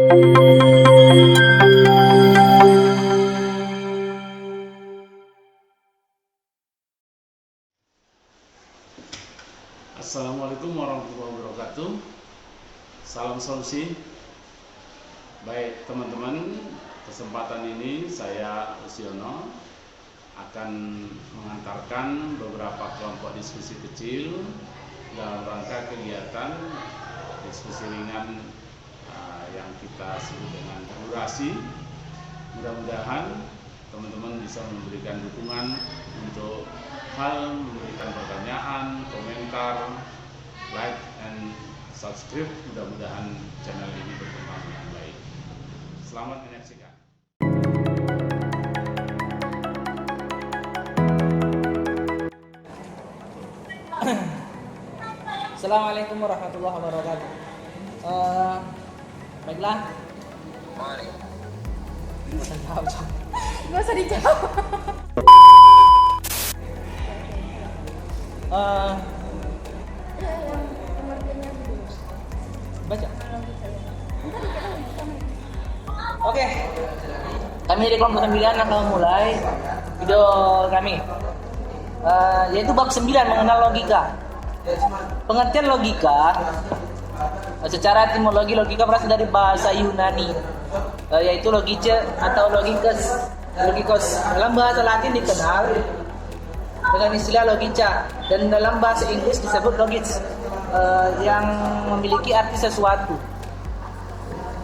Assalamualaikum warahmatullahi wabarakatuh. Salam solusi. Baik teman-teman, kesempatan ini saya Usiono akan mengantarkan beberapa kelompok diskusi kecil dalam rangka kegiatan diskusi ringan yang kita sebut dengan durasi. Mudah-mudahan teman-teman bisa memberikan dukungan untuk hal memberikan pertanyaan, komentar, like, and subscribe. Mudah-mudahan channel ini berkembang dengan baik. Selamat menyaksikan. Assalamualaikum warahmatullahi wabarakatuh. Baiklah. Gak usah dijawab. Baca. Oke. Kami dari kelompok 9 akan memulai video kami. Yaitu bab 9 mengenal logika. Pengertian logika secara etimologi, logika berasal dari bahasa Yunani, yaitu logice atau logikos. Dalam bahasa Latin dikenal dengan istilah logica, dan dalam bahasa Inggris disebut logis, yang memiliki arti sesuatu,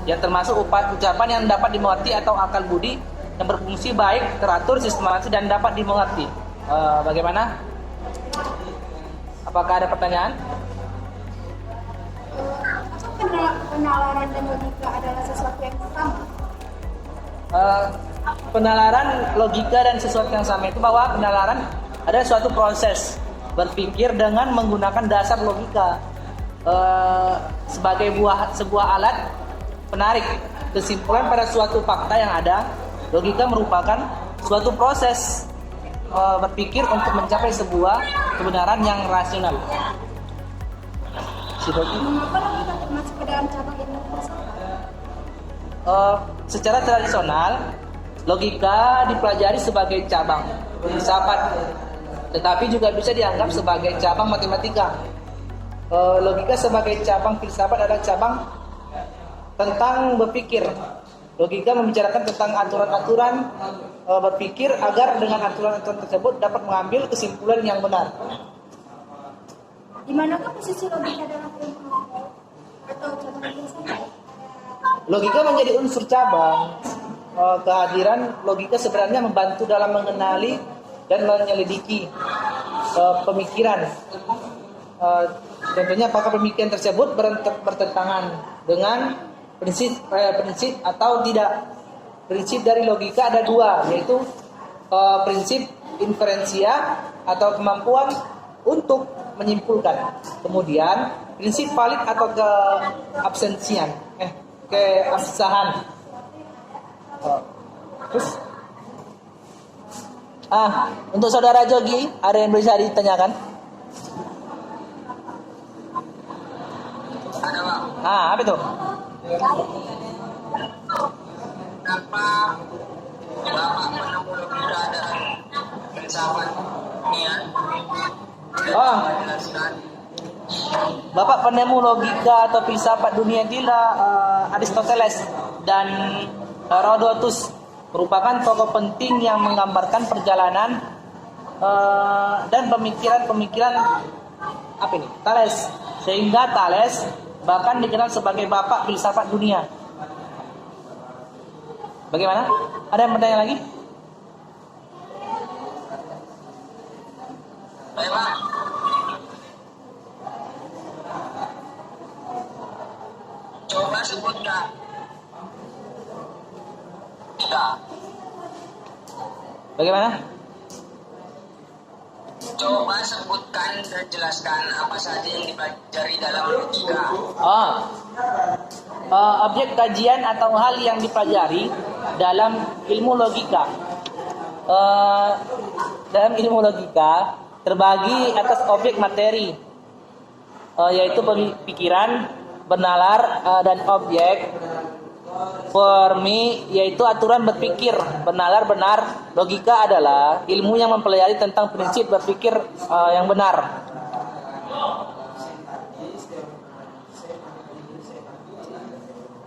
yang termasuk ucapan yang dapat dimengerti atau akal budi yang berfungsi baik, teratur, sistematis, dan dapat dimengerti. Bagaimana? Apakah ada pertanyaan? Penalaran dan logika adalah sesuatu yang sama. Penalaran, logika, dan sesuatu yang sama itu bahwa penalaran adalah suatu proses berpikir dengan menggunakan dasar logika sebagai sebuah alat penarik kesimpulan pada suatu fakta yang ada. Logika merupakan suatu proses berpikir untuk mencapai sebuah kebenaran yang rasional. Mengapa logika termasuk ke dalam cabang ilmu filsafat? Secara tradisional, logika dipelajari sebagai cabang filsafat, tetapi juga bisa dianggap sebagai cabang matematika. Logika sebagai cabang filsafat adalah cabang tentang berpikir. Logika membicarakan tentang aturan-aturan berpikir agar dengan aturan-aturan tersebut dapat mengambil kesimpulan yang benar. Di manakah posisi logika dalam ilmu atau cabang filsafat? Logika menjadi unsur cabang. Kehadiran logika sebenarnya membantu dalam mengenali dan menyelidiki pemikiran. Tentunya apakah pemikiran tersebut bertentangan dengan prinsip atau tidak. Prinsip dari logika ada dua, yaitu prinsip inferensia atau kemampuan untuk menyimpulkan. Kemudian prinsip valid atau keabsahan. Terus untuk saudara Jogi, ada yang bisa ditanyakan? Ada, Bang. Apa itu? Kenapa Bapak penemu logika dan filsafat dunia? Jelaskan. Bapak penemu logika atau filsafat dunia adalah Aristoteles dan Herodotus, merupakan tokoh penting yang menggambarkan perjalanan dan pemikiran Thales, sehingga Thales bahkan dikenal sebagai bapak filsafat dunia. Bagaimana? Ada yang bertanya lagi? Baik, Pak. Coba sebutkan. Bagaimana? Coba sebutkan dan jelaskan apa saja yang dipelajari dalam logika. Objek kajian atau hal yang dipelajari dalam ilmu logika. Dalam ilmu logika terbagi atas objek materi, yaitu pikiran, bernalar, dan objek Formi yaitu aturan berpikir, benalar benar. Logika adalah ilmu yang mempelajari tentang prinsip berpikir yang benar.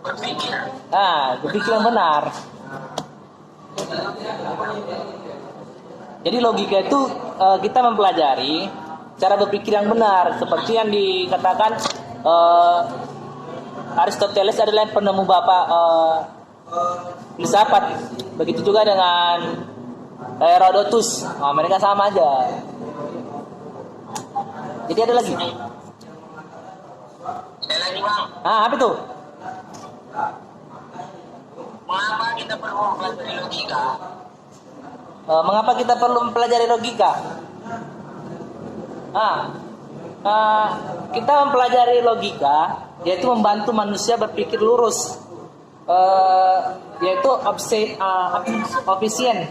Berpikir. Nah, berpikir yang benar. Jadi logika itu kita mempelajari cara berpikir yang benar, seperti yang dikatakan Aristoteles adalah penemu bapak filsafat. Begitu juga dengan Herodotus. Nah, mereka sama aja. Jadi ada lagi. Ada lagi bang. Apa itu? Mengapa kita perlu mempelajari logika? Mengapa kita perlu mempelajari logika? Kita mempelajari logika yaitu membantu manusia berpikir lurus, yaitu efisien,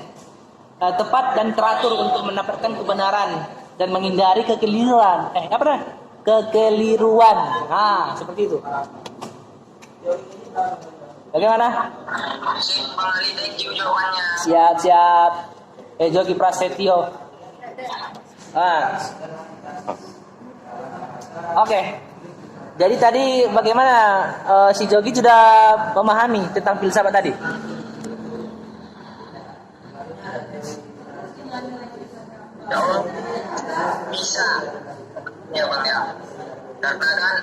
tepat dan teratur untuk mendapatkan kebenaran dan menghindari kekeliruan. Kekeliruan. Seperti itu. Bagaimana? Bang Ali, thank you jawabannya. Siap. Jogi Prasetyo. Oke. Jadi tadi bagaimana si Jogi sudah memahami tentang filsafat tadi? Jawab bisa. Ya bang ya. Karena kan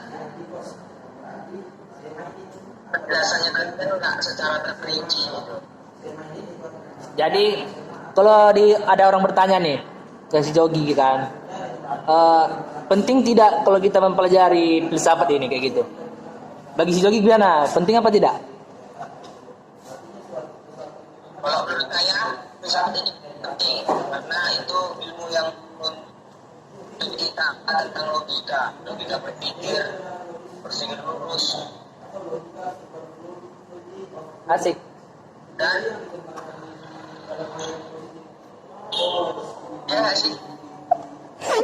penjelasannya kan nggak secara terperinci gitu. Jadi kalau ada orang bertanya nih ke si Jogi kan, penting tidak kalau kita mempelajari filsafat ini kayak gitu? Bagi si Jogi gimana? Penting apa tidak? Kalau menurut saya filsafat ini penting karena itu ilmu yang kita tentang logika berpikir, berpikir lurus. Asik. Dan ya sih.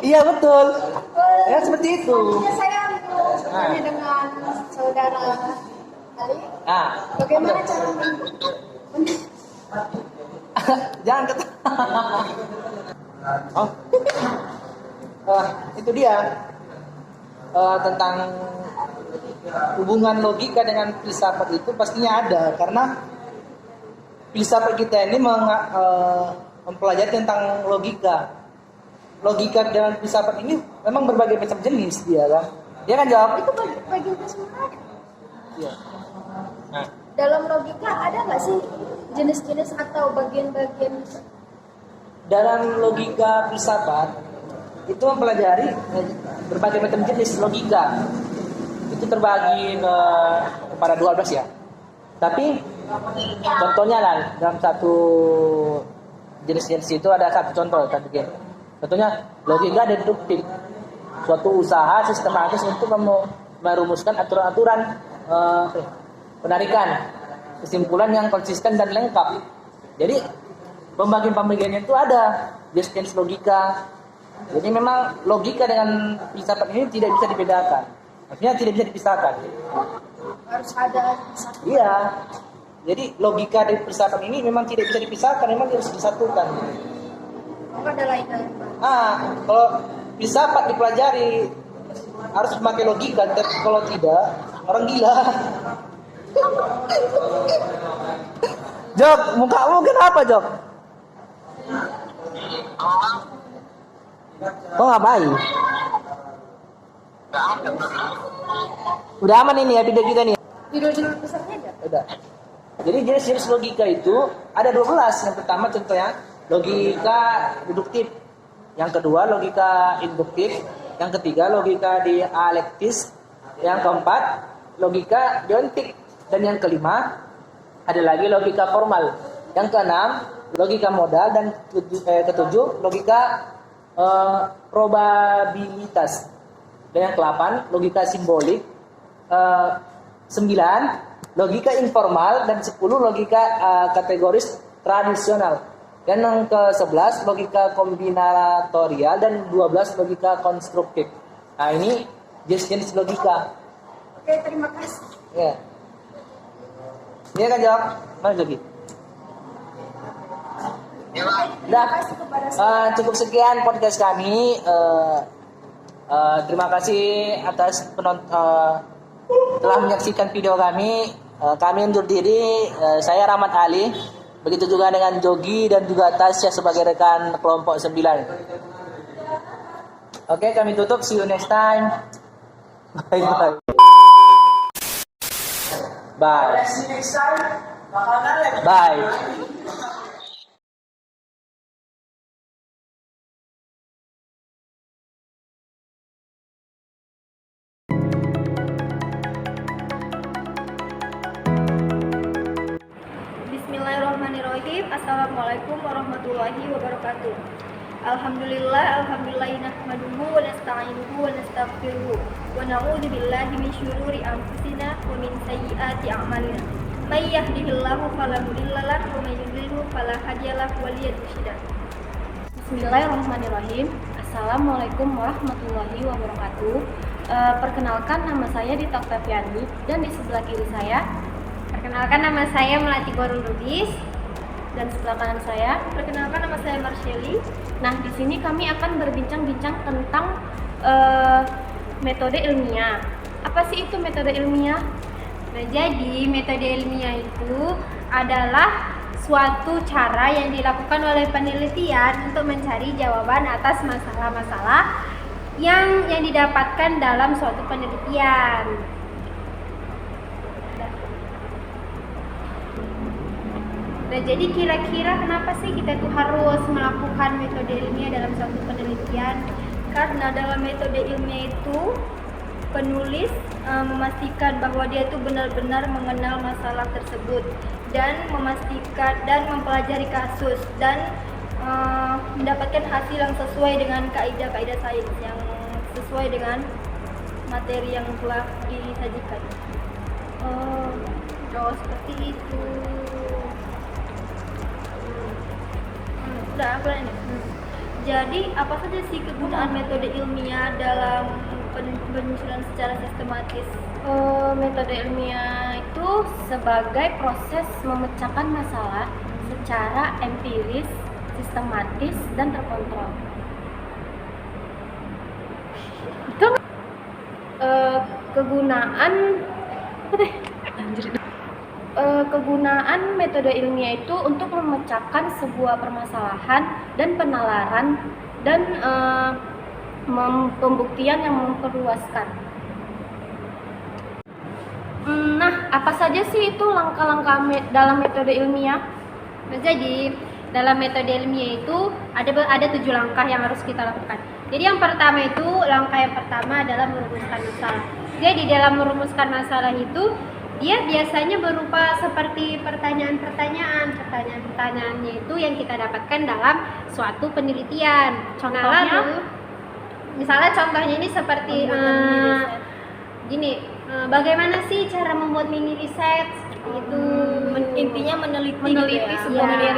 Iya betul. Ya seperti itu. Selanjutnya saya mau bertanya dengan saudara Ali. Bagaimana cara Jangan ketawa. Itu dia tentang hubungan logika dengan filsafat itu pastinya ada, karena filsafat kita ini mempelajari tentang logika. Logika dengan filsafat ini memang berbagai macam jenis dia kan. Dia kan jawab itu bagi keseluruhan? Iya. Nah, dalam logika ada nggak sih jenis-jenis atau bagian-bagian? dalam logika filsafat itu mempelajari berbagai macam jenis logika. Itu terbagi kepada 12 ya. Tapi contohnya lah dalam satu jenis-jenis itu ada satu contoh tadi. Contohnya logika deduktif, suatu usaha sistematis untuk merumuskan aturan-aturan penarikan kesimpulan yang konsisten dan lengkap. Jadi pembagian-pembagiannya itu ada jenis logika. Jadi memang logika dengan filsafat ini tidak bisa dibedakan. Artinya tidak bisa dipisahkan. Harus ada. Iya. Jadi logika dari filsafat ini memang tidak bisa dipisahkan, memang harus disatukan. Enggak ada lain-lain. Kalau filsafat dipelajari harus memakai logika, tapi kalau tidak orang gila. Jok, mukamu kenapa, Jok? Kok ngapain? Udah aman ini ya video kita nih. Judul-judul besarnya ada? Udah. Jadi jenis-jenis logika itu ada 12. Yang pertama contohnya logika deduktif. Yang kedua logika induktif. Yang ketiga logika dialektis. Yang keempat logika deontik. Dan yang kelima ada lagi logika formal. Yang keenam logika modal. Dan ketujuh logika probabilitas. Dan yang ke-8 logika simbolik. 9 logika informal. Dan 10 logika kategoris tradisional. Dan yang ke-11 logika kombinatorial. Dan 12 logika konstruktif. Nah ini jenis-jenis logika. Oke, terima kasih. Ya. Iya kan Jok? Mana Joki? Ya Bang. Udah. kasih kepada Cukup sekian podcast kami. Terima kasih atas telah menyaksikan video kami. Kami undur diri. Saya Rahmat Ali. Begitu juga dengan Jogi dan juga Tasya sebagai rekan kelompok 9. Oke, kami tutup. See you next time. Bye bye. Bye. Bye. Bismillahirrahmanirrahim. Assalamualaikum warahmatullahi wabarakatuh. Alhamdulillah, nahmaduhu wa nasta'inuhu wa nastaghfiruhu wa na'udzu billahi min syururi anfusina wa min sayyiati a'malina. May yahdihillahu fala mudilla lahu wa may yudlilhu fala hadiya lahu waliyad mursyid. Bismillahirrahmanirrahim. Assalamualaikum warahmatullahi wabarakatuh. Perkenalkan, nama saya Dita Oktaviani dan di sebelah kiri saya. Perkenalkan, nama saya Melati Gorul Rudis. Dan sebelah kanan saya, perkenalkan, nama saya Marsheli. Nah, di sini kami akan berbincang-bincang tentang metode ilmiah. Apa sih itu metode ilmiah? Nah, jadi metode ilmiah itu adalah suatu cara yang dilakukan oleh penelitian untuk mencari jawaban atas masalah-masalah yang didapatkan dalam suatu penelitian. Nah, jadi kira-kira kenapa sih kita tuh harus melakukan metode ilmiah dalam suatu penelitian? Karena dalam metode ilmiah itu penulis memastikan bahwa dia itu benar-benar mengenal masalah tersebut dan memastikan dan mempelajari kasus dan mendapatkan hasil yang sesuai dengan kaidah-kaidah sains, yang sesuai dengan materi yang telah disajikan. Seperti itu. Udah, aku nanya. Jadi, apa saja sih kegunaan metode ilmiah dalam penyusunan secara sistematis? Metode ilmiah itu sebagai proses memecahkan masalah secara empiris, sistematis, dan terkontrol. Kegunaan metode ilmiah itu untuk memecahkan sebuah permasalahan dan penalaran dan pembuktian yang memperluaskan. Nah, apa saja sih itu langkah-langkah dalam metode ilmiah? Nah, jadi dalam metode ilmiah itu ada 7 langkah yang harus kita lakukan. Jadi langkah yang pertama adalah merumuskan masalah. Jadi dalam merumuskan masalah itu dia biasanya berupa seperti pertanyaan-pertanyaan. Pertanyaan-pertanyaannya itu yang kita dapatkan dalam suatu penelitian. Contohnya? Misalnya contohnya ini seperti bagaimana sih cara membuat mini riset? Itu Intinya meneliti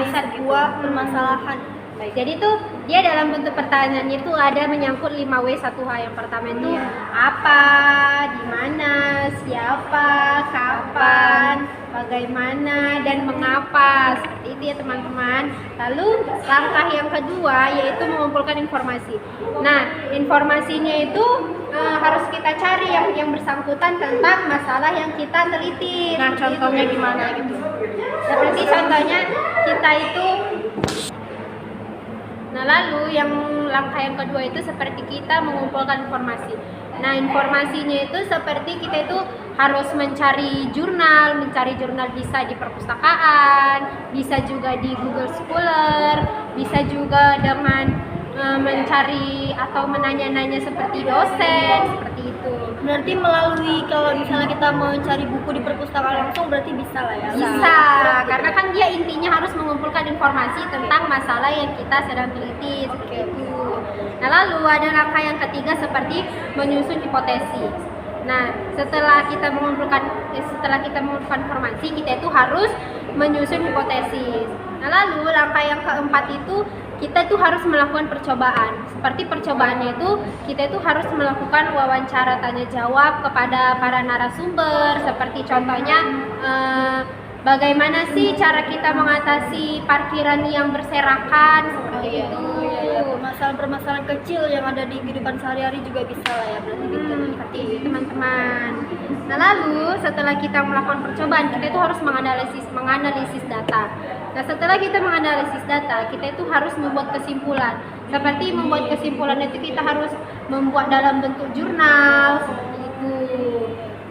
sebuah permasalahan. Baik. Jadi tuh dia dalam bentuk pertanyaannya itu ada menyangkut 5W 1H. Yang pertama itu apa, di mana, siapa, kapan, bagaimana, dan mengapa. Seperti itu ya teman-teman. Lalu langkah yang kedua yaitu mengumpulkan informasi. Nah, informasinya itu harus kita cari yang bersangkutan tentang masalah yang kita teliti. Nah, contohnya gimana gitu? Seperti contohnya kita itu. Nah, lalu yang langkah yang kedua itu seperti kita mengumpulkan informasi. Nah, informasinya itu seperti kita itu harus mencari jurnal bisa di perpustakaan, bisa juga di Google Scholar, bisa juga dengan mencari atau menanya-nanya seperti dosen, seperti itu. Berarti melalui, kalau misalnya kita mau cari buku di perpustakaan langsung, berarti bisa lah ya? Bisa, karena kan dia intinya harus mengumpulkan informasi tentang masalah yang kita sedang teliti, seperti itu. Nah, lalu ada langkah yang ketiga seperti menyusun hipotesis. Nah, setelah kita mengumpulkan informasi, kita itu harus menyusun hipotesis. Nah, lalu langkah yang keempat itu kita itu harus melakukan percobaan. Seperti percobaannya itu kita itu harus melakukan wawancara tanya jawab kepada para narasumber. Seperti contohnya bagaimana sih cara kita mengatasi parkiran yang berserakan seperti itu. Permasalahan-permasalahan kecil yang ada di kehidupan sehari-hari juga bisa lah ya berarti gitu. Seperti itu teman-teman. Nah lalu setelah kita melakukan percobaan, kita itu harus menganalisis data. Nah setelah kita menganalisis data, kita itu harus membuat kesimpulan. Seperti membuat kesimpulan itu kita harus membuat dalam bentuk jurnal seperti itu.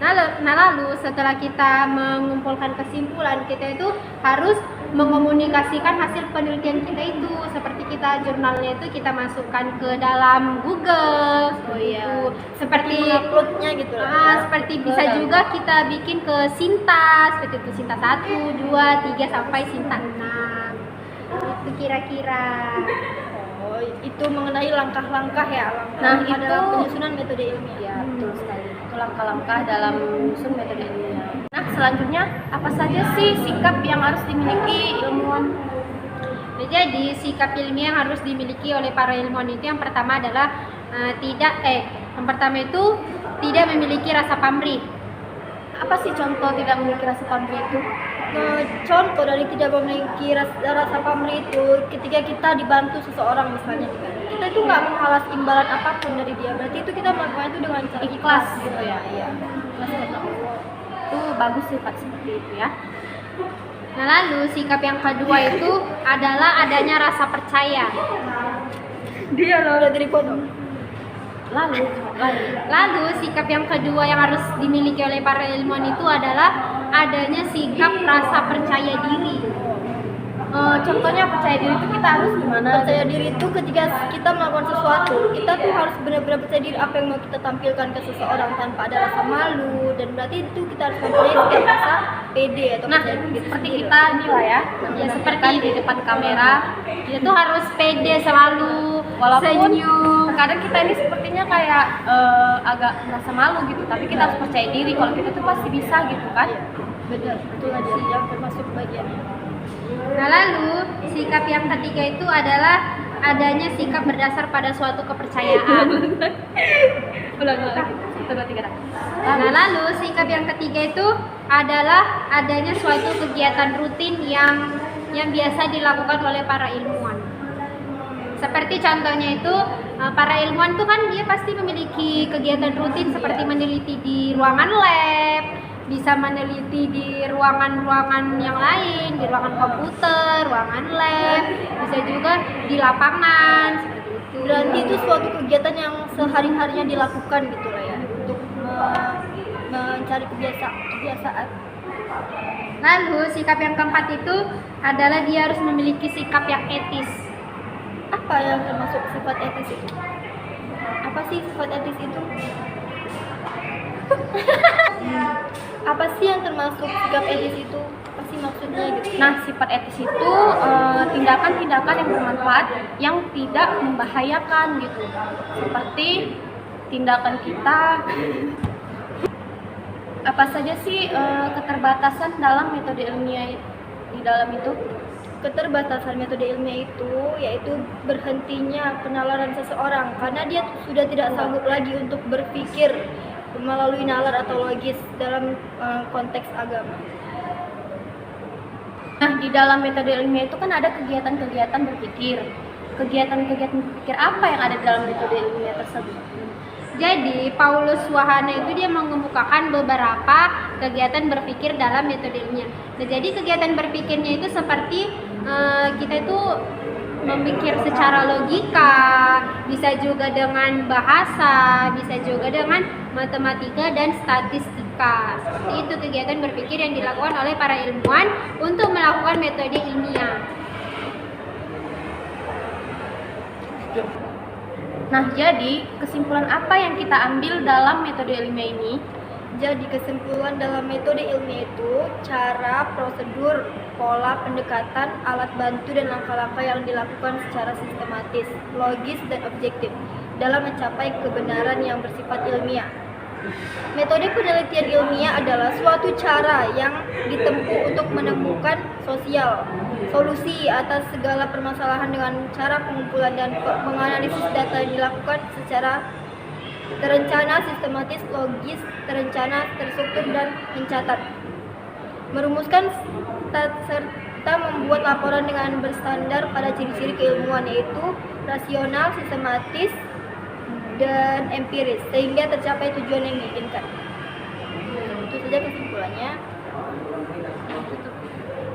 Nah lalu setelah kita mengumpulkan kesimpulan, kita itu harus mengomunikasikan hasil penelitian kita itu. Seperti kita jurnalnya itu kita masukkan ke dalam Google. Itu seperti uploadnya gitu lah. Seperti bisa juga kita bikin ke Sinta, seperti itu Sinta 1, 2, 3 sampai Sinta 6. Itu kira-kira. Oh, itu mengenai langkah-langkah ya. Nah, langkah itu dalam penyusunan metode ilmiah. Ya, betul sekali. Itu langkah-langkah dalam menyusun metode ilmiah. Nah, selanjutnya apa saja sih sikap yang harus dimiliki ilmuwan? Nah, jadi sikap ilmiah yang harus dimiliki oleh para ilmuwan itu yang pertama adalah yang pertama itu tidak memiliki rasa pamrih. Apa sih contoh tidak memiliki rasa pamrih itu? Contoh dari tidak memiliki rasa pamrih itu ketika kita dibantu seseorang misalnya, kita itu nggak menghalas imbalan apapun dari dia, berarti itu kita melakukan itu dengan cara Ikhlas gitu ya. Iya. Ikhlas karena Allah. Itu bagus sifat seperti itu ya. Nah lalu sikap yang kedua itu adalah adanya rasa percaya. Dia loh dari foto. Lalu sikap yang kedua yang harus dimiliki oleh para ilmuwan itu adalah adanya sikap rasa percaya diri. Contohnya percaya diri itu kita harus gimana? Percaya diri itu ketika kita melakukan sesuatu, kita tuh harus benar-benar percaya diri apa yang mau kita tampilkan ke seseorang tanpa ada rasa malu, dan berarti itu kita harus mempunyai sikap rasa pede atau Nah, percaya diri seperti sendiri. kita ini lah ya. Ya seperti di depan kamera, kita tuh harus pede selalu, Walaupun senyum. terkadang kita ini sepertinya kayak agak merasa malu gitu, tapi kita harus percaya diri kalau kita tuh pasti bisa gitu kan. Betul aja yang termasuk bagiannya. Nah lalu sikap yang ketiga itu adalah adanya sikap berdasar pada suatu kepercayaan. Ulang lagi. 1, 2, 3. Nah lalu sikap yang ketiga itu adalah adanya suatu kegiatan rutin yang biasa dilakukan oleh para ilmuwan. Seperti contohnya itu para ilmuwan tuh kan dia pasti memiliki kegiatan rutin seperti meneliti di ruangan lab, bisa meneliti di ruangan-ruangan yang lain, di ruangan komputer, ruangan lab, bisa juga di lapangan seperti itu. Berarti itu suatu kegiatan yang sehari-harinya dilakukan gitu lah ya, untuk mencari kebiasaan. Lalu sikap yang keempat itu adalah dia harus memiliki sikap yang etis. Apa yang termasuk sifat etis itu? Apa sih sifat etis itu? Apa sih yang termasuk sikap etis itu? Apa sih maksudnya gitu? Nah, sifat etis itu tindakan-tindakan yang bermanfaat yang tidak membahayakan gitu. Seperti tindakan kita apa saja sih keterbatasan dalam metode ilmiah di dalam itu? Keterbatasan metode ilmiah itu yaitu berhentinya penalaran seseorang karena dia sudah tidak sanggup lagi untuk berpikir melalui nalar atau logis dalam konteks agama. Nah, di dalam metode ilmiah itu kan ada kegiatan-kegiatan berpikir. Kegiatan-kegiatan berpikir apa yang ada di dalam metode ilmiah tersebut? Jadi Paulus Wahana itu dia mengemukakan beberapa kegiatan berpikir dalam metode ilmiah. Nah, jadi kegiatan berpikirnya itu seperti kita itu memikir secara logika, bisa juga dengan bahasa, bisa juga dengan matematika dan statistika. Seperti itu kegiatan berpikir yang dilakukan oleh para ilmuwan untuk melakukan metode ilmiah. Nah, jadi kesimpulan apa yang kita ambil dalam metode ilmiah ini? Jadi kesimpulan dalam metode ilmiah itu cara, prosedur, pola pendekatan, alat bantu dan langkah-langkah yang dilakukan secara sistematis, logis dan objektif dalam mencapai kebenaran yang bersifat ilmiah. Metode penelitian ilmiah adalah suatu cara yang ditempuh untuk menemukan solusi atas segala permasalahan dengan cara pengumpulan dan menganalisis data yang dilakukan secara terencana, sistematis, logis, terencana, terstruktur, dan mencatat. merumuskan serta membuat laporan dengan berstandar pada ciri-ciri keilmuan, yaitu rasional, sistematis, dan empiris, sehingga tercapai tujuan yang diinginkan. Itu saja kesimpulannya.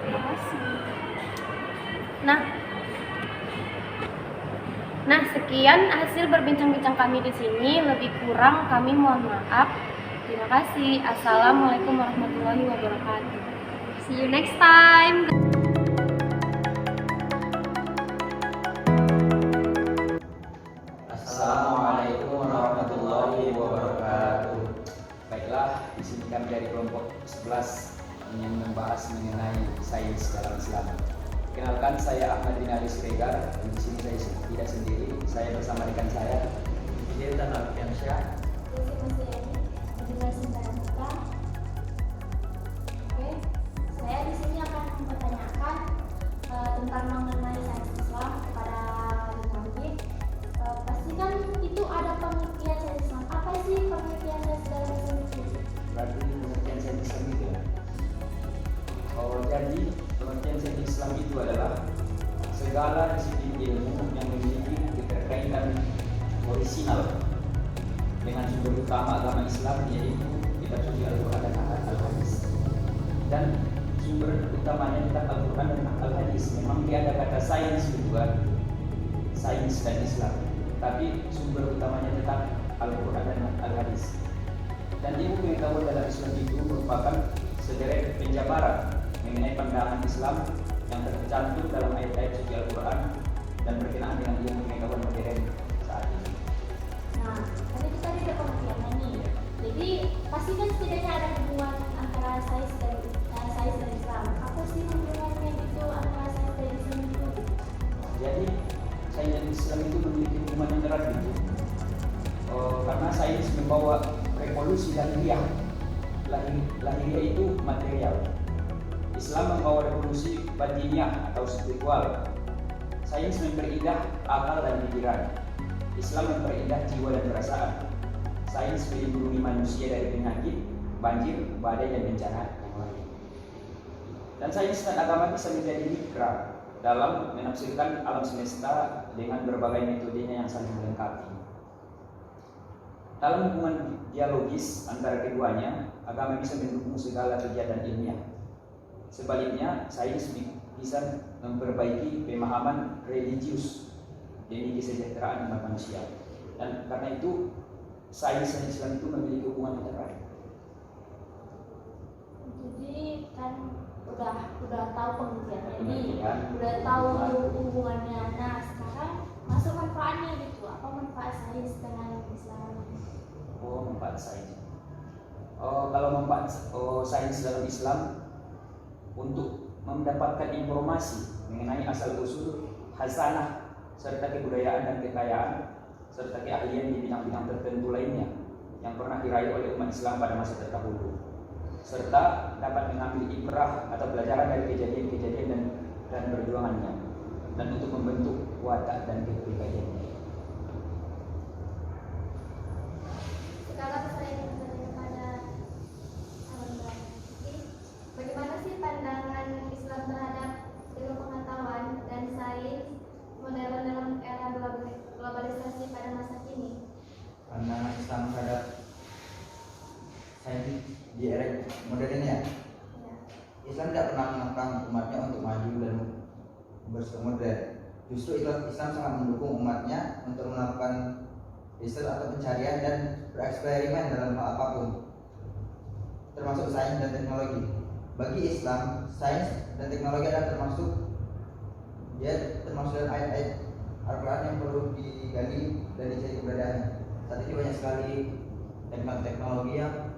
Terima kasih. Nah, sekian hasil berbincang-bincang kami di sini. Lebih kurang kami mohon maaf. Terima kasih. Assalamualaikum warahmatullahi wabarakatuh. See you next time. Assalamualaikum warahmatullahi wabarakatuh. Baiklah, di sini kami dari kelompok 11 yang membahas mengenai sains dalam Islam. Kenalkan, saya Ahmad bin Ali Siregar. Di sini saya tidak sendiri, saya bersama rekan saya Dirta Alfiansyah. Oke, saya di sini akan mempertanyakan tentang mengenai sains Islam kepada kami. Pasti kan itu ada pengertian sains Islam. Apa sih pengertian sains dalam Islam itu? Berarti pengertian sains Islam itu ya? Jadi pengertian sains Islam itu adalah segala disiplin ilmu yang memiliki keterkaitan orisinal dengan sumber utama agama Islam, yaitu kitab suci Al-Quran dan Al-Hadis. Dan sumber utamanya kitab Al-Quran dan Al-Hadis. Memang dia ada kata sains juga, sains dan Islam, tapi sumber utamanya tetap Al-Quran dan Al-Hadis. Dan ilmu pengetahuan dalam Islam itu merupakan sederet penjabaran mengenai pandangan Islam yang tercantum dalam ayat-ayat suci Al-Quran dan berkenaan dengan ilmu pengetahuan modern saat ini. Nah, tadi kita ada pengertiannya nih. Jadi pasti kan setidaknya ada hubungan antara sains dan Islam. Apa sih hubungannya itu antara sains dan Islam itu? Jadi sains dan Islam itu memiliki hubungan yang erat gitu. Karena sains membawa revolusi lahiriah. Lahiriah itu material. Islam membawa revolusi batiniah atau spiritual. Sains memperindah akal dan pikiran. Islam memperindah jiwa dan perasaan. Sains melindungi manusia dari penyakit, banjir, badai, dan bencana yang lain. Dan sains dan agama bisa menjadi mitra dalam menafsirkan alam semesta dengan berbagai metodenya yang saling melengkapi. Dalam hubungan dialogis antara keduanya, agama bisa mendukung segala kegiatan ilmiah. Sebaliknya, sains bisa memperbaiki pemahaman religius demi kesejahteraan umat manusia. Dan karena itu, sains dan Islam itu memiliki hubungan yang erat. Jadi kan udah tahu pengertiannya nih, Pengertian, udah tahu hubungannya. Nah, sekarang masuk manfaatnya gitu. Apa manfaat sains dengan Islam? Manfaat sains. Kalau manfaat sains dalam Islam, untuk mendapatkan informasi mengenai asal-usul hasanah serta kebudayaan dan kekayaan serta keahlian di bidang-bidang tertentu lainnya yang pernah diraih oleh umat Islam pada masa terdahulu, serta dapat mengambil ibrah atau pelajaran dari kejadian-kejadian dan perjuangannya, dan untuk membentuk watak dan kepribadiannya. Sekarang saya ingin bertanya pada sahabat. Bagaimana sih pandangan Islam terhadap ilmu pengetahuan dan sains modern dalam era globalisasi pada masa kini? Pandangan Islam terhadap sains di era modern ya? Islam tidak pernah mengekang umatnya untuk maju dan bersikap modern. Justru Islam sangat mendukung umatnya untuk melakukan riset atau pencarian dan bereksperimen dalam hal apapun, termasuk sains dan teknologi. Bagi Islam, sains dan teknologi adalah termasuk dalam ayat-ayat Al-Quran yang perlu digali dan dicari keberadaannya. Saat ini banyak sekali teknologi yang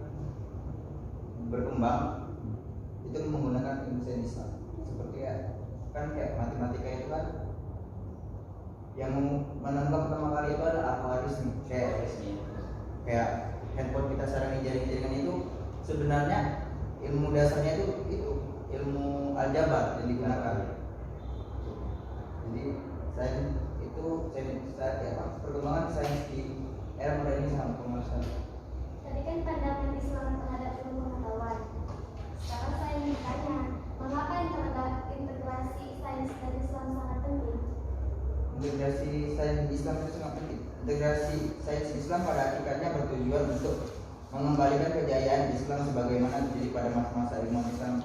berkembang itu menggunakan ilmu sains Islam. Seperti kayak matematika itu kan yang menemukan pertama kali itu adalah Al-Hadis, kayak handphone kita sekarang ini jaringan itu sebenarnya ilmu dasarnya itu ilmu aljabar yang digunakan. Jadi sains itu perkembangan sains di era modern ini sangat berkembang sekali. Tadi kan pandangan Islam terhadap ilmu pengetahuan. Sekarang saya ingin bertanya, mengapa integrasi sains dan Islam sangat penting? Integrasi sains Islam itu sangat penting. Integrasi sains Islam pada hakikatnya bertujuan untuk mengembalikan kejayaan Islam sebagaimana terjadi pada masa-masa ilmuwan Islam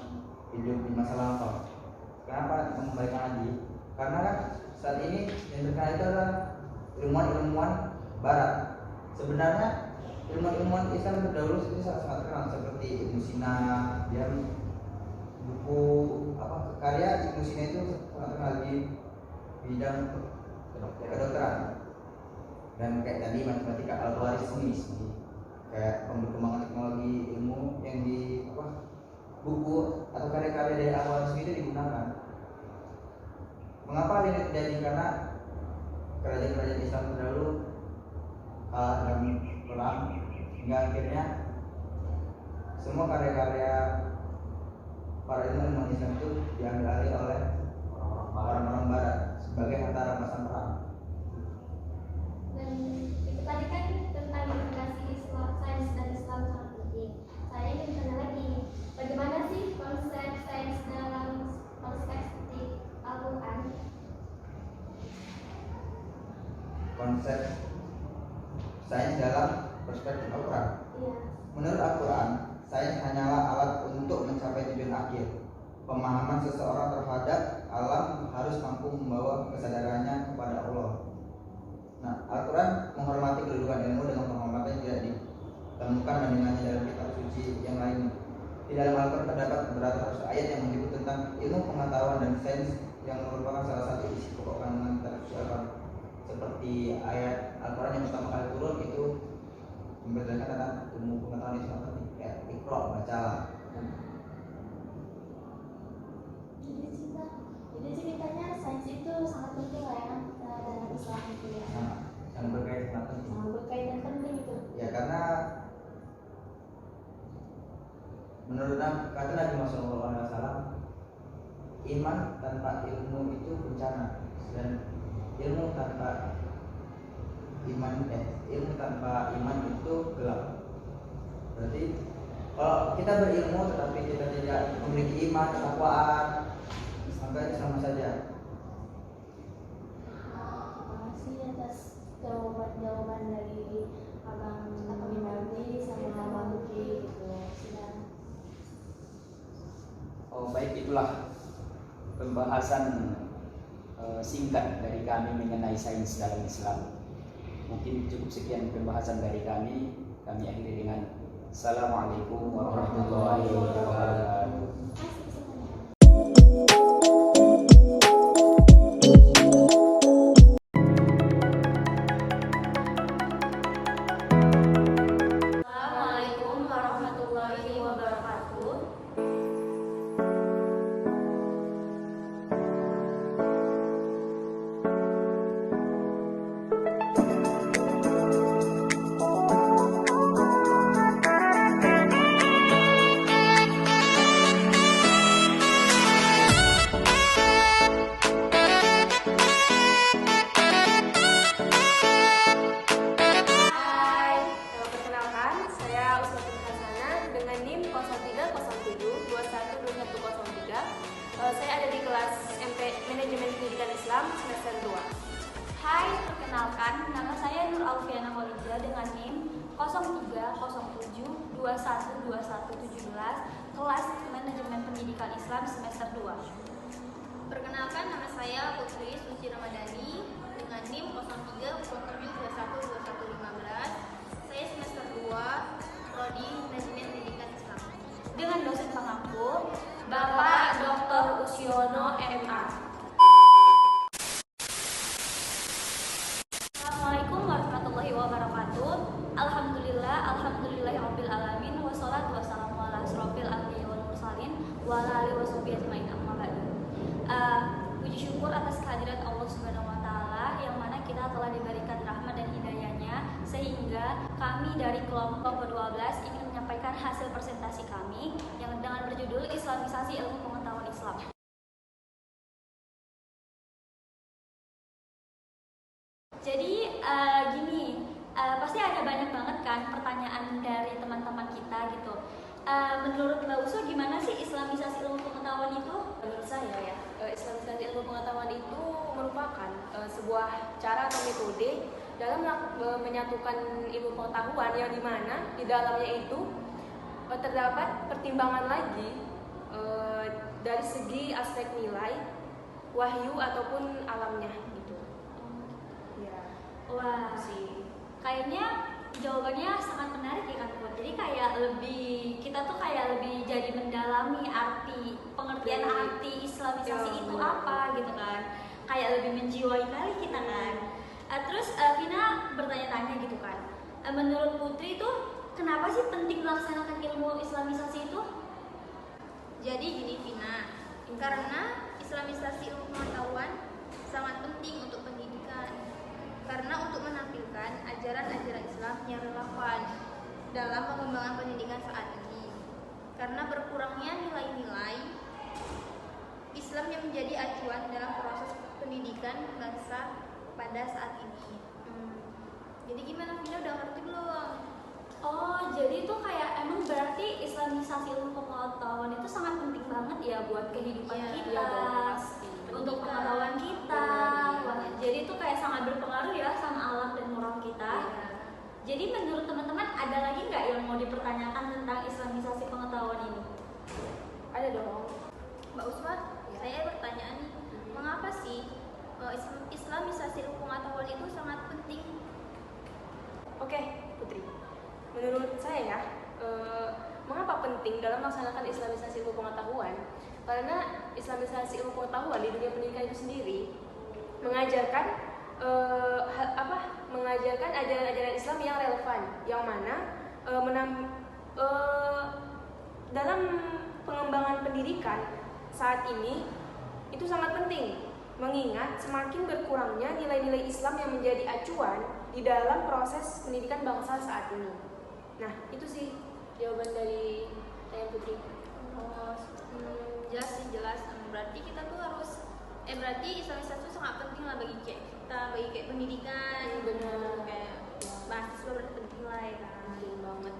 hidup di masa lampau. Kenapa mengembalikan lagi? Karena kan saat ini yang terkenal itu adalah ilmuwan-ilmuwan Barat. Sebenarnya ilmuwan Islam terdahulu itu sangat terkenal seperti Ibnu Sina, dia buku karya Ibnu Sina itu sangat terkenal di bidang kedokteran. Dan kayak tadi matematika Al-Khwarizmi, kayak perkembangan teknologi ilmu yang di buku atau karya-karya dari Al-Khwarizmi itu digunakan. Mengapa hal ini terjadi? Karena kerajaan-kerajaan Islam terdahulu dalam perang, hingga akhirnya semua karya-karya para ilmuwan Islam itu diambil alih oleh orang-orang Barat sebagai harta rampasan perang. Dan itu tadi kan tentang integrasi Islam, sains dan Islam sangat penting. Saya ingin bertanya lagi, bagaimana sih konsep sains dalam perspektif Al-Quran? Konsep sains dalam perspektif Al-Quran. Iya. Menurut Al-Quran, sains hanyalah alat untuk mencapai tujuan akhir. Pemahaman seseorang terhadap alam harus mampu membawa kesadarannya kepada Allah. Nah, Al-Quran menghormati kedudukan ilmu dengan penghormatan yang tidak ditemukan bandingannya dalam kitab suci yang lainnya. Di dalam Al-Quran terdapat beberapa ayat yang menyebut tentang ilmu pengetahuan dan sains yang merupakan salah satu isi pokok kandungan kitab suci Al-Quran. Seperti ayat Al-Quran yang pertama kali turun itu memberikan tentang ilmu pengetahuan Islam penting, kayak Iqra, bacalah. Jadi ceritanya sains itu sangat penting lah ya dalam Islam itu ya. Nah, yang berkaitan dengan penting. Sangat berkaitan penting itu. Ya karena menurut kata Nabi Muhammad SAW, iman tanpa ilmu itu bencana, dan ilmu tanpa iman itu gelap. Berarti kalau kita berilmu tetapi kita tidak memiliki iman, ketakwaan, maka itu sama saja. Terima kasih atas jawaban dari Abang Winardi sama Abang Luki gitu. Oh baik, itulah pembahasan singkat dari kami mengenai sains dalam Islam. Mungkin cukup sekian pembahasan dari kami. Kami akhiri dengan Assalamualaikum warahmatullahi wabarakatuh. Assalamualaikum warahmatullahi wabarakatuh. Saya ada di kelas MP Manajemen Pendidikan Islam semester 2. Hai, perkenalkan, nama saya Nur Alfiana Kholija dengan NIM 0307212117, kelas Manajemen Pendidikan Islam semester 2. Perkenalkan, nama saya Putri Suci Ramadhani dengan NIM 0307212115. Saya semester 2, Prodi Manajemen Pendidikan Islam. Dengan dosen pengampu, Bapak Dr. Usiono MA. Assalamualaikum warahmatullahi wabarakatuh. Alhamdulillahirabbil alamin wassalatu wassalamu ala asrofil anbiya'i wal mursalin wa ala alihi washabihi ajmain amma ba'du. Puji syukur atas kehadiran Allah Subhanahu wa taala yang mana kita telah diberikan rahmat dan hidayahnya sehingga kami dari kelompok ke-12 ingin menyampaikan hasil presentasi kami yang dengan berjudul Islamisasi Ilmu Pengetahuan Islam. Jadi gini, pasti ada banyak banget kan pertanyaan dari teman-teman kita gitu. Menurut Mbak Uswa gimana sih Islamisasi ilmu pengetahuan itu? Menurut saya ya, Islamisasi ilmu pengetahuan itu merupakan sebuah cara atau metode dalam menyatukan ilmu pengetahuan yang dimana di dalamnya itu terdapat pertimbangan lagi dari segi aspek nilai, wahyu ataupun alamnya gitu. Ya. Wah, Sih. kayaknya jawabannya sangat menarik ya kan Put. Jadi kayak kita tuh kayak lebih jadi mendalami pengertian arti Islamisasi Ya, itu benar. apa gitu kan. Kayak lebih menjiwai kali kita kan. Terus Vina bertanya-tanya gitu kan. Menurut Putri itu kenapa sih penting melaksanakan ilmu Islamisasi itu? Jadi gini Vina, karena Islamisasi ilmu pengetahuan sangat penting untuk pendidikan. Karena untuk menampilkan ajaran-ajaran Islam yang relevan dalam pengembangan pendidikan saat ini. Karena berkurangnya nilai-nilai Islam yang menjadi acuan dalam proses pendidikan bangsa pada saat ini. Jadi gimana Vina, udah ngerti belum? Oh, jadi itu kayak emang berarti Islamisasi ilmu pengetahuan itu sangat penting banget ya buat kehidupan Iya, kita, iya dong, pasti. untuk pengetahuan kita. Wah, jadi itu kayak sangat berpengaruh ya sama alam dan moral kita. Iya. Jadi menurut teman-teman ada lagi nggak yang mau dipertanyakan tentang Islamisasi pengetahuan ini? Ada dong. Mbak Usma, saya bertanya nih, mengapa sih Islamisasi ilmu pengetahuan itu sangat penting? Oke, Putri. Menurut saya ya, mengapa penting dalam melaksanakan Islamisasi ilmu pengetahuan? Karena Islamisasi ilmu pengetahuan di dunia pendidikan itu sendiri mengajarkan mengajarkan ajaran-ajaran Islam yang relevan, yang mana dalam pengembangan pendidikan saat ini itu sangat penting, mengingat semakin berkurangnya nilai-nilai Islam yang menjadi acuan di dalam proses pendidikan bangsa saat ini. Nah, itu sih jawaban dari saya Putri. Jelas sih, jelas. Berarti kita tuh harus berarti Islamisasi itu sangat penting lah bagi kita, bagi kayak pendidikan. Benar. Kayak mahasiswa berarti penting lah ya kan. Penting banget.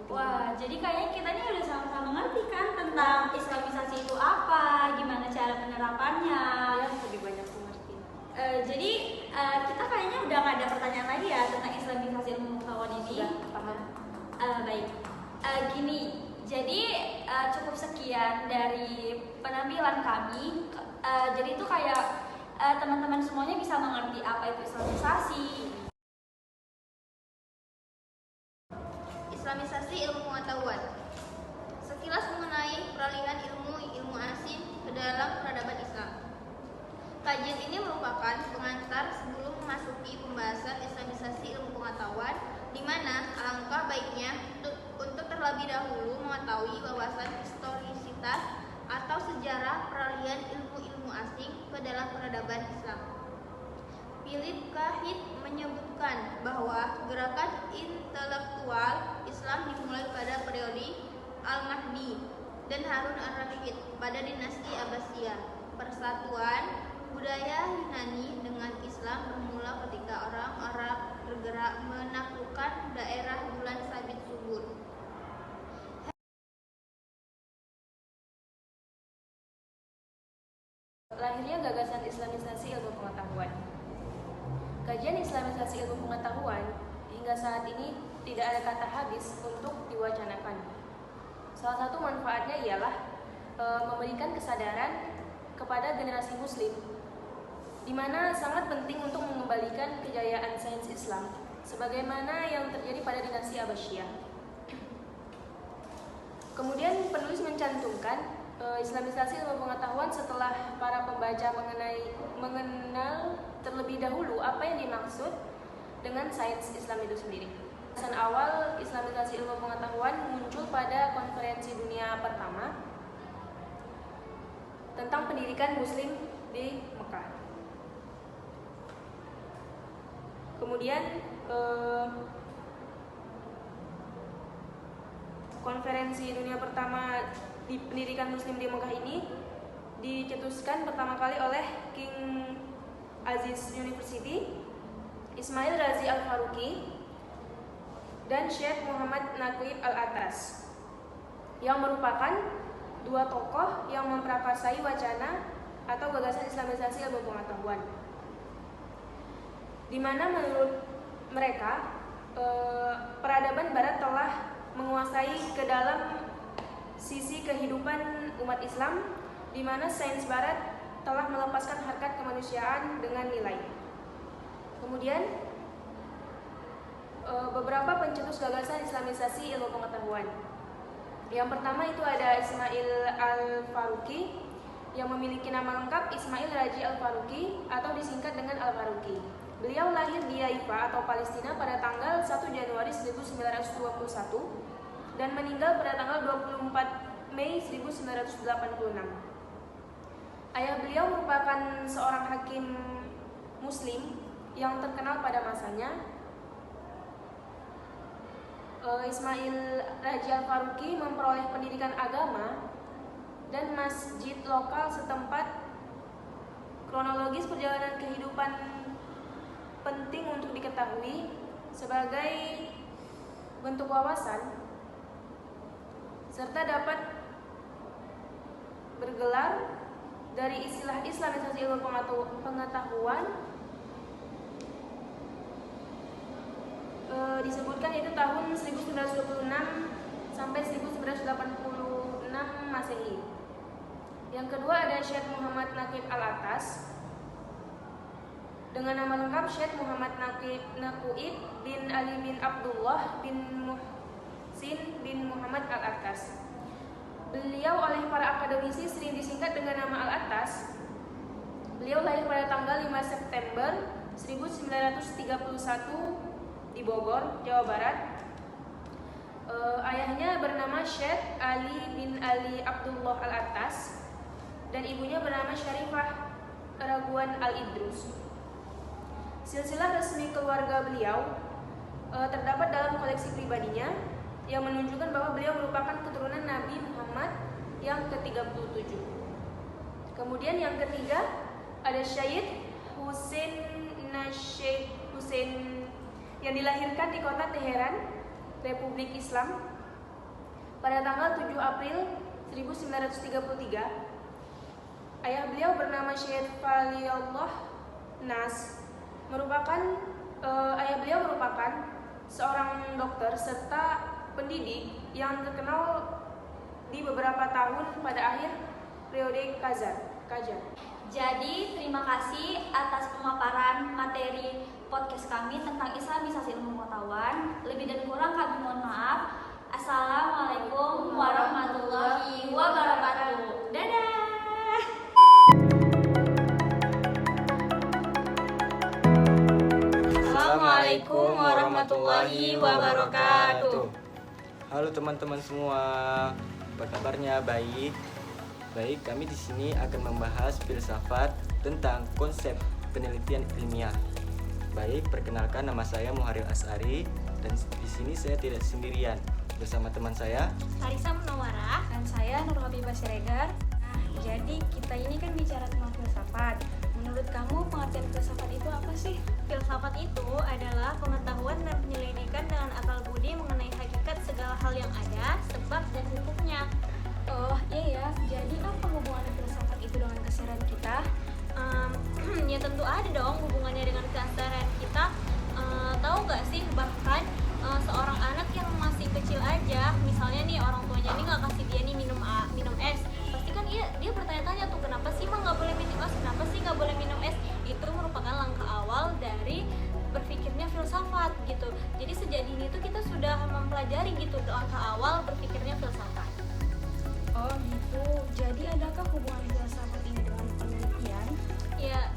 Wah, jadi kayaknya kita ini udah sama-sama mengerti kan tentang Islamisasi itu apa, gimana cara penerapannya. Ya, lebih banyak mengerti. Jadi kita kayaknya udah nggak ada pertanyaan lagi ya tentang Islamisasi ilmu pengetahuan ini. Sudah paham. Baik, gini, jadi cukup sekian dari penampilan kami. Jadi itu kayak teman-teman semuanya bisa mengerti apa itu Islamisasi. Islamisasi ilmu pengetahuan. Sekilas mengenai peralihan ilmu asing ke dalam peradaban Islam. Kajian ini merupakan pengantar sebelum memasuki pembahasan Islamisasi ilmu pengetahuan, di mana alangkah baiknya untuk terlebih dahulu mengetahui wawasan historisitas atau sejarah peralihan ilmu-ilmu asing ke dalam peradaban Islam. Philip K. Heath menyebutkan bahwa gerakan intelektual Islam dimulai pada periode Al-Mahdi dan Harun al-Rashid pada dinasti Abbasiyah. Persatuan budaya Yunani dengan Islam bermula ketika orang Arab bergerak menaklukkan daerah bulan sabit subur. Lahirnya gagasan Islamisasi ilmu pengetahuan. Kajian Islamisasi ilmu pengetahuan hingga saat ini tidak ada kata habis untuk diwacanakan. Salah satu manfaatnya ialah memberikan kesadaran kepada generasi Muslim, di mana sangat penting untuk mengembalikan kejayaan sains Islam, sebagaimana yang terjadi pada dinasti Abbasiyah. Kemudian penulis mencantumkan Islamisasi ilmu pengetahuan setelah para pembaca mengenal terlebih dahulu apa yang dimaksud dengan sains Islam itu sendiri. Alasan awal Islamisasi ilmu pengetahuan muncul pada konferensi dunia pertama tentang pendidikan Muslim di Mekah. Kemudian konferensi dunia pertama di pendidikan Muslim di Mekah ini dicetuskan pertama kali oleh King Aziz University, Ismail Razi Al-Faruqi, dan Syekh Muhammad Naqib Al-Atas. yang merupakan dua tokoh yang memprakarsai wacana atau gagasan Islamisasi ilmu pengetahuan, di mana menurut mereka peradaban Barat telah menguasai ke dalam sisi kehidupan umat Islam, di mana sains Barat telah melepaskan harkat kemanusiaan dengan nilai. Kemudian beberapa pencetus gagasan Islamisasi ilmu pengetahuan. Yang pertama itu ada Ismail Al-Faruqi yang memiliki nama lengkap Ismail Raji Al-Faruqi atau disingkat dengan Al-Faruqi. Beliau lahir di Haifa atau Palestina pada tanggal 1 Januari 1921 dan meninggal pada tanggal 24 Mei 1986. Ayah beliau merupakan seorang hakim muslim yang terkenal pada masanya. Ismail Raji Al-Faruqi memperoleh pendidikan agama dan masjid lokal setempat. Kronologis perjalanan kehidupan penting untuk diketahui sebagai bentuk wawasan serta dapat bergelar dari istilah Islamisasi ilmu pengetahuan. Disebutkan itu tahun 1926 sampai 1986 Masehi. Yang kedua ada Syekh Muhammad Naqib Al-Atas dengan nama lengkap Syekh Muhammad Naqib bin Ali bin Abdullah bin Muhsin bin Muhammad Al-Atas. Beliau oleh para akademisi sering disingkat dengan nama Al-Atas. Beliau lahir pada tanggal 5 September 1931 di Bogor, Jawa Barat. Ayahnya bernama Syekh Ali bin Ali Abdullah Al-Atas dan ibunya bernama Syarifah Raguan Al-Idrus. Silsilah resmi keluarga beliau terdapat dalam koleksi pribadinya yang menunjukkan bahwa beliau merupakan keturunan Nabi Muhammad yang ke-37. Kemudian yang ketiga ada Syed Hussein Nasheed Hussein yang dilahirkan di kota Teheran, Republik Islam pada tanggal 7 April 1933. Ayah beliau bernama Syed Faliullah Nas. Ayah beliau merupakan seorang dokter serta pendidik yang terkenal di beberapa tahun pada akhir periode Qajar. Jadi, terima kasih atas pemaparan materi podcast kami tentang Islamisasi ilmu pengetahuan. Lebih dan kurang kami mohon maaf. Assalamualaikum warahmatullahi wabarakatuh. Dadah. Assalamualaikum warahmatullahi wabarakatuh. Halo teman-teman semua, apa kabarnya? Baik. Kami di sini akan membahas filsafat tentang konsep penelitian ilmiah. Baik, perkenalkan nama saya Muharril Asari dan di sini saya tidak sendirian bersama teman saya Tarisa Munawwarah dan saya Nur Habibah Siregar. Jadi kita ini kan bicara tentang filsafat. Menurut kamu pengertian filsafat itu apa sih? Filsafat itu adalah pengetahuan dan penyelidikan dengan akal budi mengenai hakikat segala hal yang ada, sebab dan hukumnya. Oh iya ya, jadi apa hubungannya filsafat itu dengan keseharian kita? Ya tentu ada dong hubungannya dengan keseharian kita. Tahu nggak sih bahkan seorang anak yang masih kecil aja, misalnya nih orang tuanya nih nggak kasih dia nih minum es, pasti kan dia bertanya-tanya tuh kenapa sih mah nggak boleh minum es, kenapa sih nggak boleh minum es? Itu merupakan langkah awal dari berpikirnya filsafat gitu. Jadi sejak dini itu kita sudah mempelajari gitu langkah awal berpikirnya filsafat. Oh gitu, jadi adakah hubungan filsafat ini dengan penelitian? Ya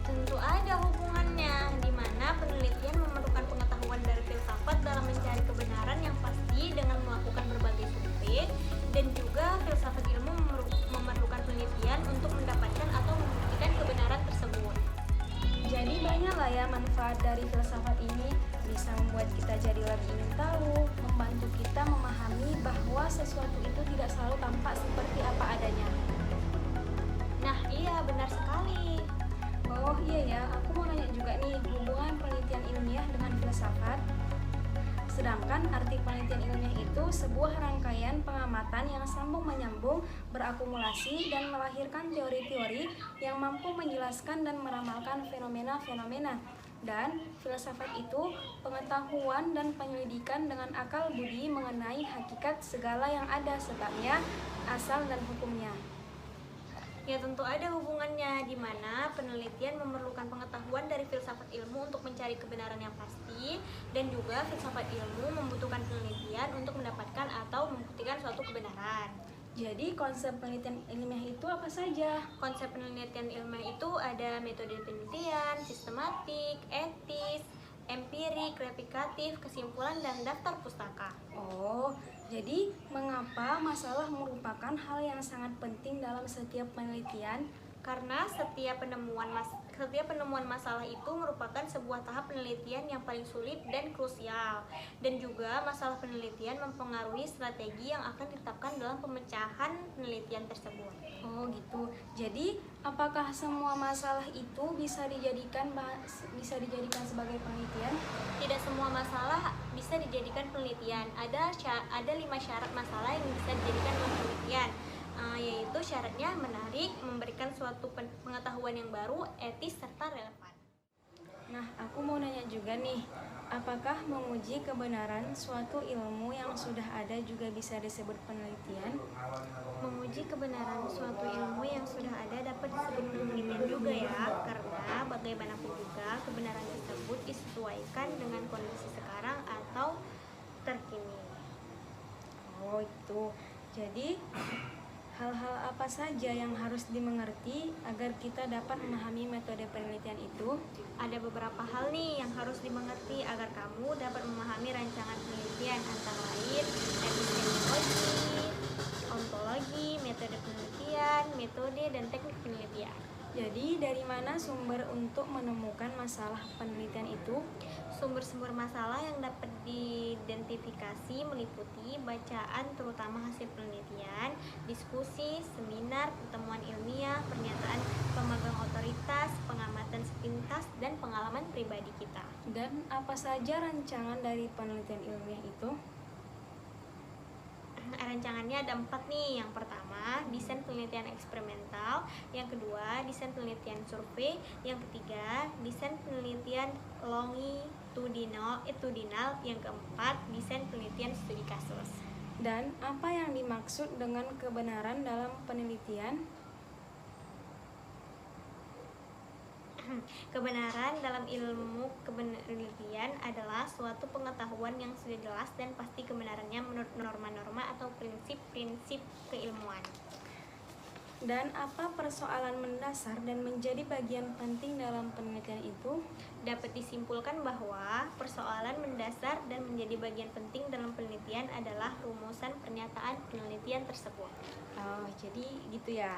tentu ada hubungannya, di mana penelitian memerlukan pengetahuan dari filsafat dalam mencari kebenaran yang pasti dengan melakukan berbagai survei, dan juga filsafat ilmu memerlukan penelitian untuk mendapatkan atau membuktikan kebenaran tersebut. Jadi banyak lah ya manfaat dari filsafat ini, bisa membuat kita jadi lebih ingin tahu, membantu kita memahami bahwa sesuatu itu tidak selalu tampak seperti apa adanya. Nah iya, benar sekali. Oh iya ya, aku mau nanya juga nih, hubungan penelitian ilmiah dengan filsafat. Sedangkan arti penelitian ilmiah itu sebuah rangkaian pengamatan yang sambung menyambung, berakumulasi, dan melahirkan teori-teori yang mampu menjelaskan dan meramalkan fenomena-fenomena. Dan filsafat itu pengetahuan dan penyelidikan dengan akal budi mengenai hakikat segala yang ada, sebabnya, asal, dan hukumnya. Ya tentu ada hubungannya, di mana penelitian memerlukan pengetahuan dari filsafat ilmu untuk mencari kebenaran yang pasti, dan juga filsafat ilmu membutuhkan penelitian untuk mendapatkan atau membuktikan suatu kebenaran. Jadi konsep penelitian ilmiah itu apa saja? Konsep penelitian ilmiah itu ada metode penelitian, sistematik, etis, empirik, replikatif, kesimpulan, dan daftar pustaka. Oh, jadi mengapa masalah merupakan hal yang sangat penting dalam setiap penelitian? Karena setiap penemuan masalah itu merupakan sebuah tahap penelitian yang paling sulit dan krusial, dan juga masalah penelitian mempengaruhi strategi yang akan ditetapkan dalam pemecahan penelitian tersebut. Oh gitu. Jadi apakah semua masalah itu bisa dijadikan sebagai penelitian? Tidak semua masalah bisa dijadikan penelitian. Ada 5 syarat masalah yang bisa dijadikan penelitian. Yaitu syaratnya menarik, memberikan suatu pengetahuan yang baru, etis, serta relevan. Nah, aku mau nanya juga nih, apakah menguji kebenaran suatu ilmu yang sudah ada juga bisa disebut penelitian? Menguji kebenaran suatu ilmu yang sudah ada dapat disebut penelitian juga ya, karena bagaimanapun juga kebenaran tersebut disesuaikan dengan kondisi sekarang atau terkini. Oh itu, jadi hal-hal apa saja yang harus dimengerti agar kita dapat memahami metode penelitian itu? Ada beberapa hal nih yang harus dimengerti agar kamu dapat memahami rancangan penelitian, antara lain epistemologi, ontologi, metode penelitian, metode dan teknik penelitian. Jadi dari mana sumber untuk menemukan masalah penelitian itu? Sumber-sumber masalah yang dapat diidentifikasi meliputi bacaan terutama hasil penelitian, diskusi, seminar, pertemuan ilmiah, pernyataan pemegang otoritas, pengamatan sepintas, dan pengalaman pribadi kita. Dan apa saja rancangan dari penelitian ilmiah itu? Rancangannya ada 4 nih. Yang pertama, desain penelitian eksperimental. Yang kedua, desain penelitian survei. Yang ketiga, desain penelitian longitudinal. Yang keempat, desain penelitian studi kasus. Dan apa yang dimaksud dengan kebenaran dalam penelitian? Kebenaran dalam ilmu penelitian adalah suatu pengetahuan yang sudah jelas dan pasti kebenarannya menurut norma-norma atau prinsip-prinsip keilmuan. Dan apa persoalan mendasar dan menjadi bagian penting dalam penelitian itu? Dapat disimpulkan bahwa persoalan mendasar dan menjadi bagian penting dalam penelitian adalah rumusan pernyataan penelitian tersebut. Oh, jadi gitu ya.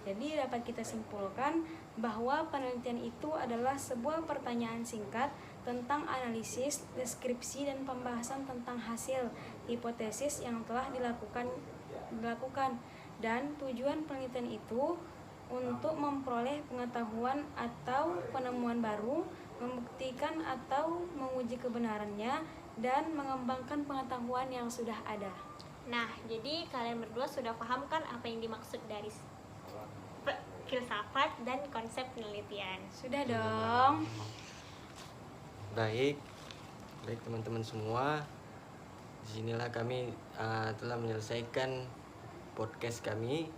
Jadi dapat kita simpulkan bahwa penelitian itu adalah sebuah pertanyaan singkat tentang analisis, deskripsi, dan pembahasan tentang hasil hipotesis yang telah dilakukan. Dan tujuan penelitian itu untuk memperoleh pengetahuan atau penemuan baru, membuktikan atau menguji kebenarannya, dan mengembangkan pengetahuan yang sudah ada. Nah, jadi kalian berdua sudah paham kan apa yang dimaksud dari filsafat dan konsep penelitian? Sudah dong. Baik teman-teman semua, disinilah kami telah menyelesaikan podcast kami,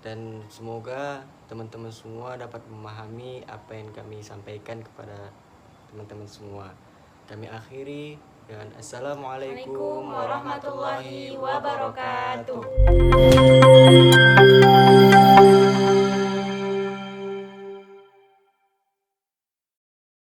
dan semoga teman-teman semua dapat memahami apa yang kami sampaikan kepada teman-teman semua. Kami akhiri dengan Assalamualaikum warahmatullahi wabarakatuh.